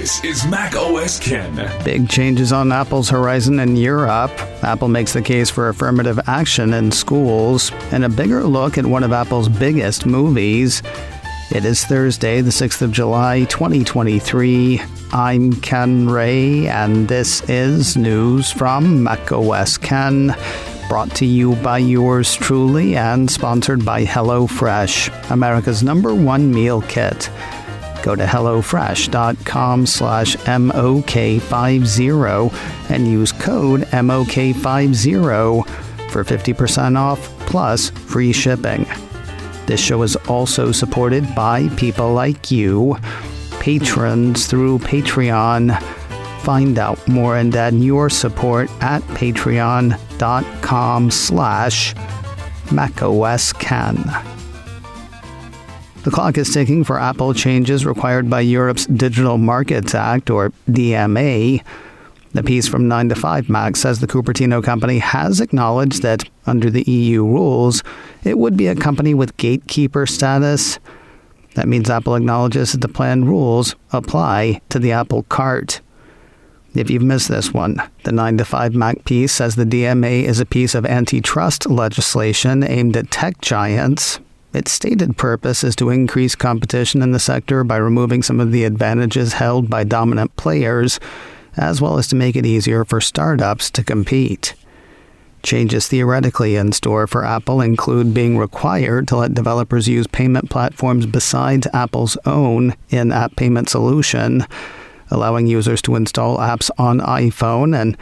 This is macOS Ken. Big changes on Apple's horizon in Europe. Apple makes the case for affirmative action in schools, and a bigger look at one of Apple's biggest movies. It is Thursday, the 6th of July, 2023. I'm Ken Ray, and this is news from macOS Ken, brought to you by yours truly and sponsored by HelloFresh, America's #1 meal kit. Go to hellofresh.com/MOK50 and use code MOK50 for 50% off plus free shipping. This show is also supported by people like you, patrons through Patreon. Find out more and add your support at patreon.com/macOSCan. The clock is ticking for Apple changes required by Europe's Digital Markets Act, or DMA. The piece from 9 to 5 Mac says the Cupertino company has acknowledged that, under the EU rules, it would be a company with Gatekeeper status. That means Apple acknowledges that the planned rules apply to the Apple Cart. If you've missed this one, the 9 to 5 Mac piece says the DMA is a piece of antitrust legislation aimed at tech giants. Its stated purpose is to increase competition in the sector by removing some of the advantages held by dominant players, as well as to make it easier for startups to compete. Changes theoretically in store for Apple include being required to let developers use payment platforms besides Apple's own in-app payment solution, allowing users to install apps on iPhone and,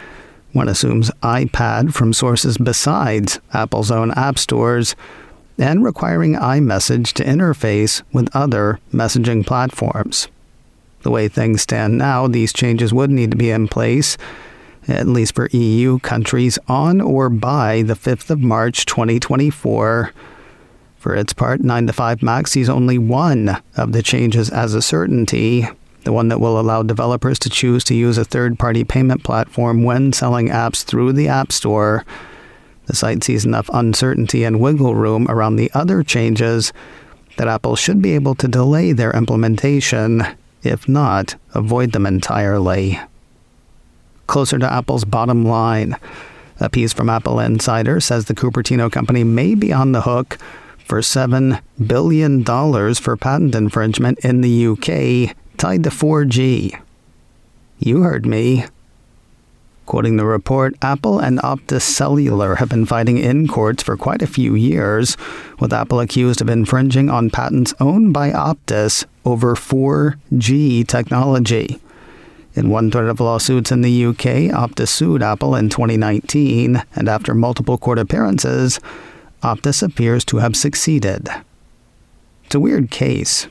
one assumes, iPad from sources besides Apple's own app stores, and requiring iMessage to interface with other messaging platforms. The way things stand now, these changes would need to be in place, at least for EU countries, on or by the 5th of March 2024. For its part, 9 to 5 Mac sees only one of the changes as a certainty, the one that will allow developers to choose to use a third-party payment platform when selling apps through the App Store. The site sees enough uncertainty and wiggle room around the other changes that Apple should be able to delay their implementation, if not avoid them entirely. Closer to Apple's bottom line, a piece from Apple Insider says the Cupertino company may be on the hook for $7 billion for patent infringement in the UK tied to 4G. You heard me. Quoting the report, Apple and Optis Cellular have been fighting in courts for quite a few years, with Apple accused of infringing on patents owned by Optis over 4G technology. In one thread of lawsuits in the UK, Optis sued Apple in 2019, and after multiple court appearances, Optis appears to have succeeded. It's a weird case.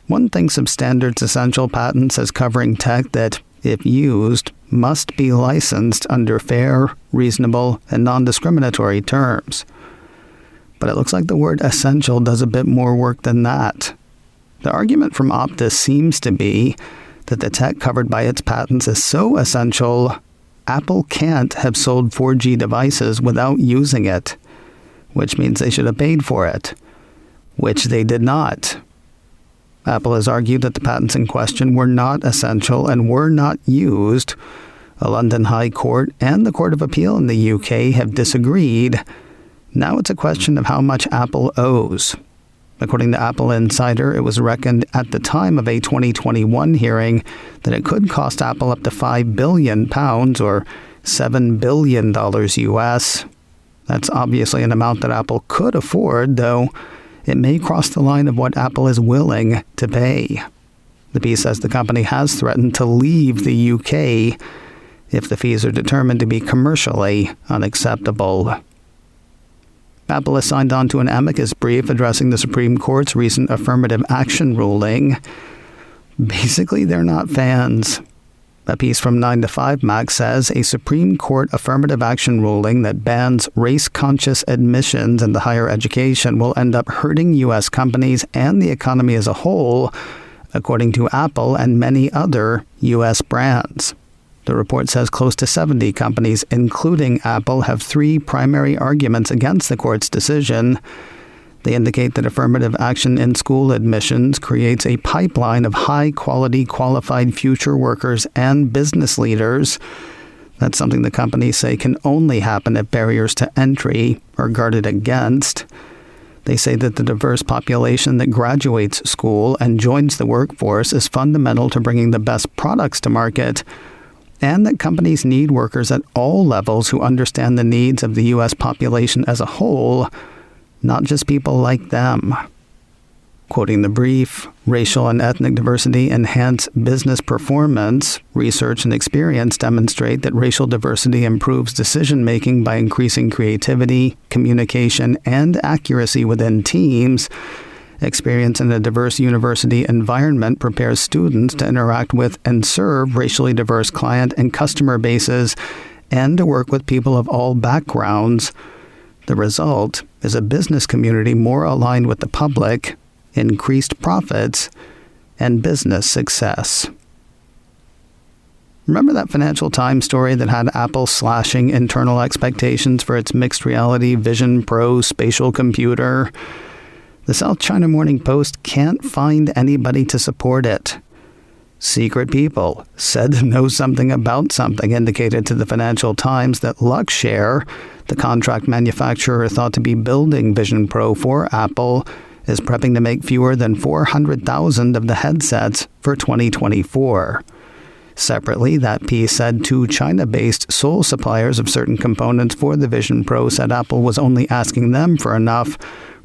One thinks of standards essential patents as covering tech that, if used, must be licensed under fair, reasonable, and non-discriminatory terms. But it looks like the word essential does a bit more work than that. The argument from Optis seems to be that the tech covered by its patents is so essential, Apple can't have sold 4G devices without using it, which means they should have paid for it, which they did not. Apple has argued that the patents in question were not essential and were not used. A London High Court and the Court of Appeal in the UK have disagreed. Now it's a question of how much Apple owes. According to Apple Insider, it was reckoned at the time of a 2021 hearing that it could cost Apple up to £5 billion or $7 billion US. That's obviously an amount that Apple could afford, though it may cross the line of what Apple is willing to pay. The piece says the company has threatened to leave the UK if the fees are determined to be commercially unacceptable. Apple has signed on to an Amicus brief addressing the Supreme Court's recent affirmative action ruling. Basically, they're not fans. A piece from 9 to 5 Mac says a Supreme Court affirmative action ruling that bans race-conscious admissions into higher education will end up hurting U.S. companies and the economy as a whole, according to Apple and many other U.S. brands. The report says close to 70 companies, including Apple, have three primary arguments against the court's decision. They indicate that affirmative action in school admissions creates a pipeline of high-quality, qualified future workers and business leaders. That's something the companies say can only happen if barriers to entry are guarded against. They say that the diverse population that graduates school and joins the workforce is fundamental to bringing the best products to market, and that companies need workers at all levels who understand the needs of the U.S. population as a whole, not just people like them. Quoting the brief, racial and ethnic diversity enhance business performance. Research and experience demonstrate that racial diversity improves decision-making by increasing creativity, communication, and accuracy within teams. Experience in a diverse university environment prepares students to interact with and serve racially diverse client and customer bases and to work with people of all backgrounds. The result is a business community more aligned with the public, increased profits, and business success. Remember that Financial Times story that had Apple slashing internal expectations for its mixed reality Vision Pro spatial computer? The South China Morning Post can't find anybody to support it. Secret people said to know something about something indicated to the Financial Times that Luxshare, the contract manufacturer thought to be building Vision Pro for Apple, is prepping to make fewer than 400,000 of the headsets for 2024. Separately, that piece said two China-based sole suppliers of certain components for the Vision Pro said Apple was only asking them for enough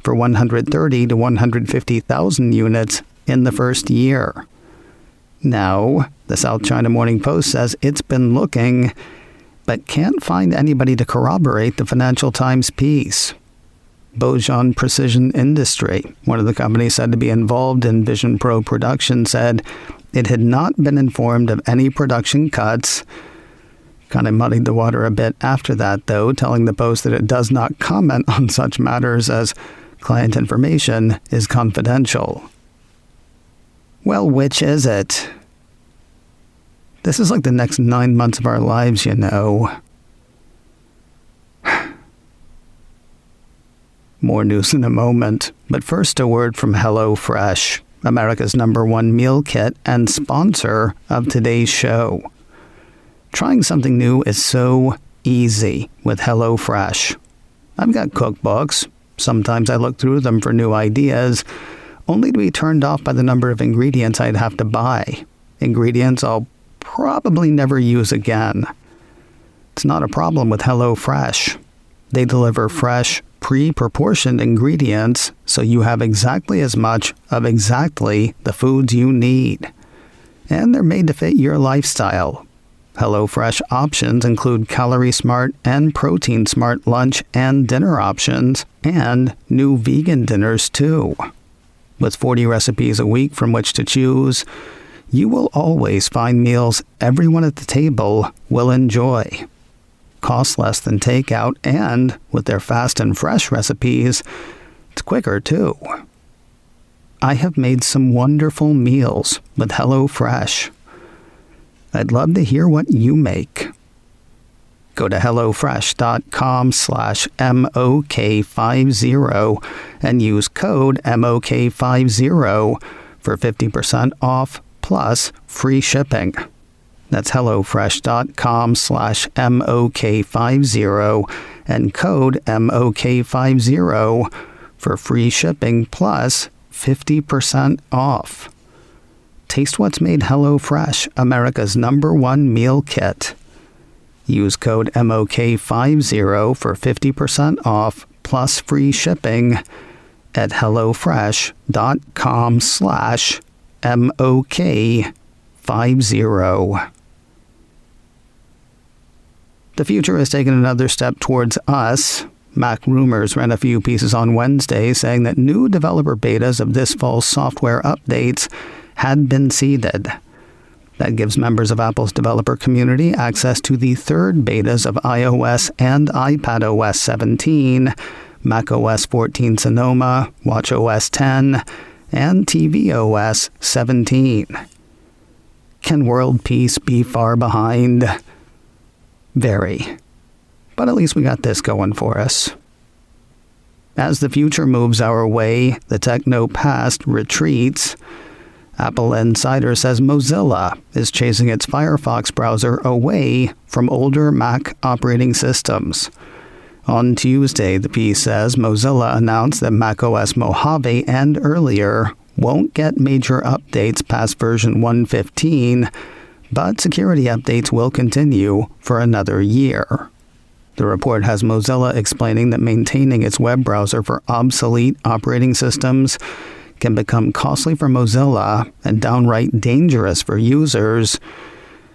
for 130 to 150,000 units in the first year. Now, the South China Morning Post says it's been looking, but can't find anybody to corroborate the Financial Times piece. Bojan Precision Industry, one of the companies said to be involved in Vision Pro production, said it had not been informed of any production cuts. Kind of muddied the water a bit after that, though, telling the Post that it does not comment on such matters as client information is confidential. Well, which is it? This is like the next 9 months of our lives, you know. More news in a moment, but first a word from HelloFresh, America's #1 meal kit and sponsor of today's show. Trying something new is so easy with HelloFresh. I've got cookbooks. Sometimes I look through them for new ideas, only to be turned off by the number of ingredients I'd have to buy. Ingredients I'll probably never use again. It's not a problem with HelloFresh. They deliver fresh, pre-proportioned ingredients so you have exactly as much of exactly the foods you need. And they're made to fit your lifestyle. HelloFresh options include Calorie Smart and Protein Smart lunch and dinner options, and new vegan dinners too. With 40 recipes a week from which to choose, you will always find meals everyone at the table will enjoy. Costs less than takeout, and with their fast and fresh recipes, it's quicker too. I have made some wonderful meals with HelloFresh. I'd love to hear what you make. Go to HelloFresh.com/MOK50 and use code MOK50 for 50% off plus free shipping. That's HelloFresh.com/MOK50 and code MOK50 for free shipping plus 50% off. Taste what's made HelloFresh America's #1 meal kit. Use code MOK50 for 50% off plus free shipping at HelloFresh.com/MOK50. The future has taken another step towards us. Mac Rumors ran a few pieces on Wednesday saying that new developer betas of this fall's software updates had been seeded. That gives members of Apple's developer community access to the third betas of iOS and iPadOS 17, macOS 14 Sonoma, watchOS 10, and tvOS 17. Can world peace be far behind? Very. But at least we got this going for us. As the future moves our way, the techno past retreats. Apple Insider says Mozilla is chasing its Firefox browser away from older Mac operating systems. On Tuesday, the piece says Mozilla announced that macOS Mojave and earlier won't get major updates past version 1.15, but security updates will continue for another year. The report has Mozilla explaining that maintaining its web browser for obsolete operating systems can become costly for Mozilla and downright dangerous for users.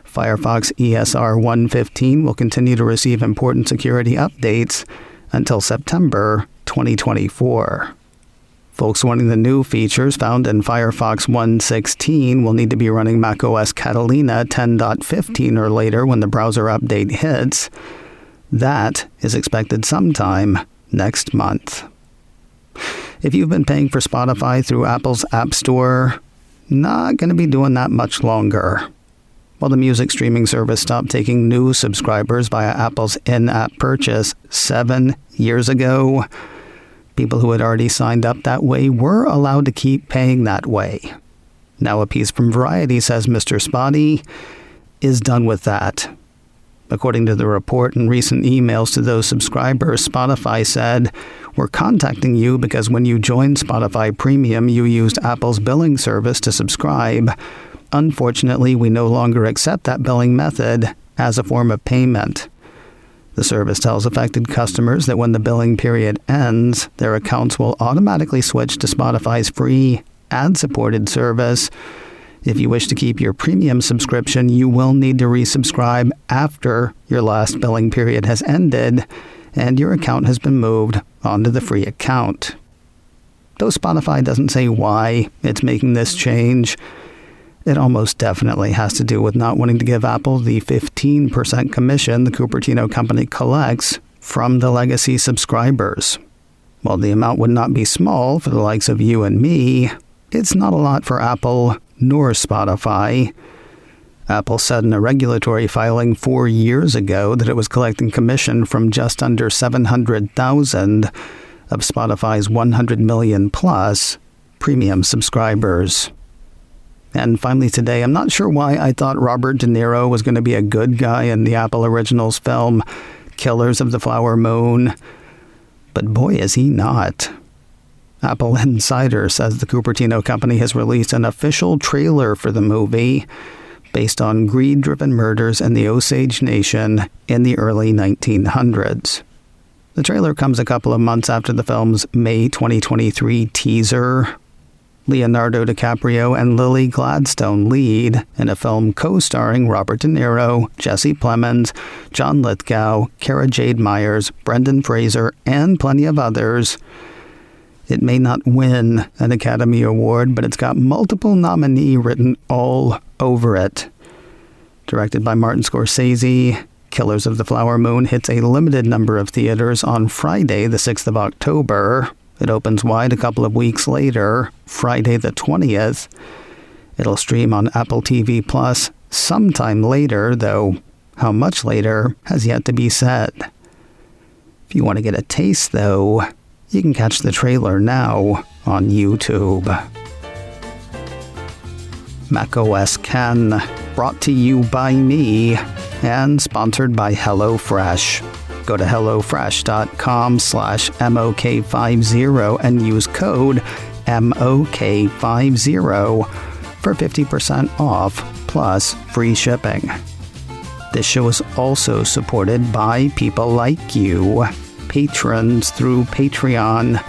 Firefox ESR 1.15 will continue to receive important security updates until September 2024. Folks wanting the new features found in Firefox 1.16 will need to be running macOS Catalina 10.15 or later when the browser update hits. That is expected sometime next month. If you've been paying for Spotify through Apple's App Store, not going to be doing that much longer. While the music streaming service stopped taking new subscribers via Apple's in-app purchase 7 years ago, people who had already signed up that way were allowed to keep paying that way. Now a piece from Variety says Mr. Spotty is done with that. According to the report and recent emails to those subscribers, Spotify said, "We're contacting you because when you joined Spotify Premium, you used Apple's billing service to subscribe. Unfortunately, we no longer accept that billing method as a form of payment." The service tells affected customers that when the billing period ends, their accounts will automatically switch to Spotify's free ad-supported service. If you wish to keep your premium subscription, you will need to resubscribe after your last billing period has ended and your account has been moved onto the free account. Though Spotify doesn't say why it's making this change, it almost definitely has to do with not wanting to give Apple the 15% commission the Cupertino company collects from the legacy subscribers. While the amount would not be small for the likes of you and me, it's not a lot for Apple nor Spotify. Apple said in a regulatory filing 4 years ago that it was collecting commission from just under 700,000 of Spotify's 100 million plus premium subscribers. And finally today, I'm not sure why I thought Robert De Niro was going to be a good guy in the Apple Originals film Killers of the Flower Moon, but boy is he not. Apple Insider says the Cupertino company has released an official trailer for the movie based on greed-driven murders in the Osage Nation in the early 1900s. The trailer comes a couple of months after the film's May 2023 teaser. Leonardo DiCaprio and Lily Gladstone lead in a film co-starring Robert De Niro, Jesse Plemons, John Lithgow, Cara Jade Myers, Brendan Fraser, and plenty of others. It may not win an Academy Award, but it's got multiple nominee written all over it. Directed by Martin Scorsese, Killers of the Flower Moon hits a limited number of theaters on Friday, the 6th of October. It opens wide a couple of weeks later, Friday the 20th. It'll stream on Apple TV Plus sometime later, though how much later has yet to be said. If you want to get a taste, though, you can catch the trailer now on YouTube. macOS Ken, brought to you by me and sponsored by HelloFresh. Go to hellofresh.com/MOK50 and use code MOK50 for 50% off plus free shipping. This show is also supported by people like you, patrons through Patreon.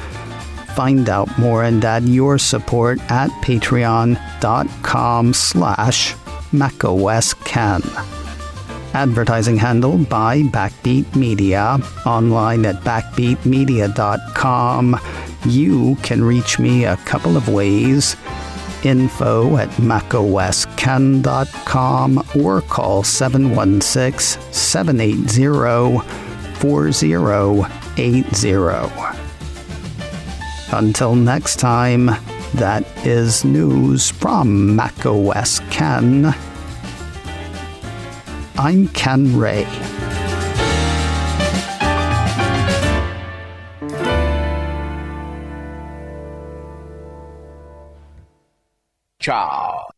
Find out more and add your support at patreon.com/macOSken. Advertising handled by Backbeat Media, online at backbeatmedia.com. You can reach me a couple of ways. Info at macosken.com or call 716-780-4080. Until next time, that is news from macOS Ken. I'm Ken Ray. Ciao.